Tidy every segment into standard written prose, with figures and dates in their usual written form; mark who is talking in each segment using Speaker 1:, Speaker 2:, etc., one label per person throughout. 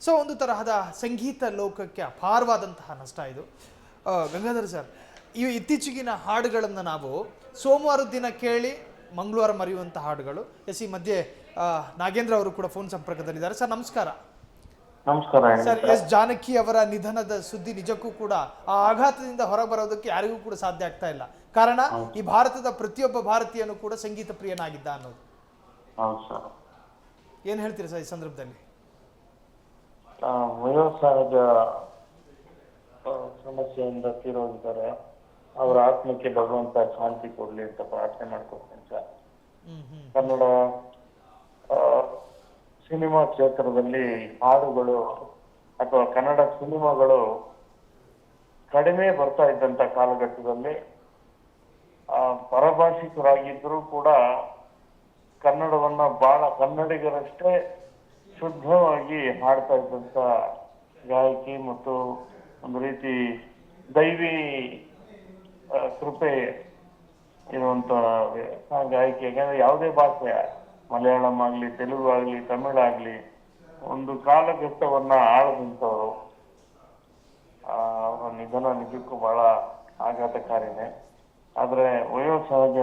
Speaker 1: So ಒಂದು ತರಹದ ಸಂಗೀತ ಲೋಕಕ್ಕೆ ಅಪಾರವಾದಂತಹ ನಷ್ಟ ಇದು. ಗಂಗಾಧರ್ ಸರ್, ಈ ಇತ್ತೀಚೆಗಿನ ಹಾಡುಗಳನ್ನು ನಾವು ಸೋಮವಾರದ ದಿನ ಕೇಳಿ ಮಂಗಳವಾರ ಮರೆಯುವಂಥ ಹಾಡುಗಳು. ಎಸ್, ಈ ಮಧ್ಯೆ ನಾಗೇಂದ್ರ ಅವರು ಕೂಡ ಫೋನ್ ಸಂಪರ್ಕದಲ್ಲಿದ್ದಾರೆ. ಸರ್ ನಮಸ್ಕಾರ.
Speaker 2: ನಮಸ್ಕಾರ
Speaker 1: ಸರ್, ಎಸ್ ಜಾನಕಿ ಅವರ ನಿಧನದ ಸುದ್ದಿ ನಿಜಕ್ಕೂ ಕೂಡ ಆ ಆಘಾತದಿಂದ ಹೊರಬರೋದಕ್ಕೆ ಯಾರಿಗೂ ಕೂಡ ಸಾಧ್ಯ ಆಗ್ತಾ ಇಲ್ಲ. ಕಾರಣ ಈ ಭಾರತದ ಪ್ರತಿಯೊಬ್ಬ ಭಾರತೀಯನು ಕೂಡ ಸಂಗೀತ ಪ್ರಿಯನಾಗಿದ್ದ ಅನ್ನೋದು. ಏನ್ ಹೇಳ್ತೀರಿ ಸರ್ ಈ ಸಂದರ್ಭದಲ್ಲಿ?
Speaker 2: ವಯೋಸಹಜ ಸಮಸ್ಯೆಯಿಂದ ತೀರೋಗಿದ್ದಾರೆ. ಅವರ ಆತ್ಮಕ್ಕೆ ಭಗವಂತ ಶಾಂತಿ ಕೊಡ್ಲಿ ಅಂತ ಪ್ರಾರ್ಥನೆ ಮಾಡ್ಕೊಡ್ತೇನೆ ಸರ್. ಕನ್ನಡ ಸಿನಿಮಾ ಕ್ಷೇತ್ರದಲ್ಲಿ ಹಾಡುಗಳು ಅಥವಾ ಕನ್ನಡ ಸಿನಿಮಾಗಳು ಕಡಿಮೆ ಬರ್ತಾ ಇದ್ದಂತ ಕಾಲಘಟ್ಟದಲ್ಲಿ ಪರಭಾಷಿಕರಾಗಿದ್ರೂ ಕೂಡ ಕನ್ನಡವನ್ನ ಬಹಳ ಕನ್ನಡಿಗರಷ್ಟೇ ಶುದ್ಧವಾಗಿ ಹಾಡ್ತಾ ಇದ್ದಂತ ಗಾಯಕಿ ಮತ್ತು ಒಂದು ರೀತಿ ದೈವಿ ಕೃಪೆ ಇರುವಂತ ಗಾಯಕಿ. ಯಾಕಂದ್ರೆ ಯಾವುದೇ ಭಾಷೆ, ಮಲಯಾಳಂ ಆಗ್ಲಿ, ತೆಲುಗು ಆಗ್ಲಿ, ತಮಿಳು ಆಗ್ಲಿ, ಒಂದು ಕಾಲಘಟ್ಟವನ್ನ ಆಳದಂತವರು. ಅವರ ನಿಧನ ನಿಜಕ್ಕೂ ಬಹಳ ಆಘಾತಕಾರಿನೇ. ಆದ್ರೆ ವಯೋಸಹಜ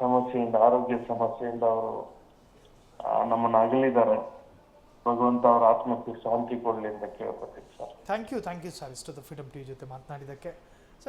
Speaker 2: ಸಮಸ್ಯೆಯಿಂದ, ಆರೋಗ್ಯ ಸಮಸ್ಯೆಯಿಂದ ಅವರು ನಮ್ಮನ್ನು ಅಗಲಿದ್ದಾರೆ. ಭಗವಂತ ಅವರ ಆತ್ಮಕ್ಕೆ ಶಾಂತಿ ಕೊಡ್ಲಿ ಅಂತ ಕೇಳ್ಕೊತೀವಿ ಸರ್.
Speaker 1: ಥ್ಯಾಂಕ್ ಯು ಸರ್, ಇಷ್ಟೊತ್ತು ಫ್ರೀಡಮ್ ಟಿವಿ ಜೊತೆ ಮಾತನಾಡಿದ್ದಕ್ಕೆ.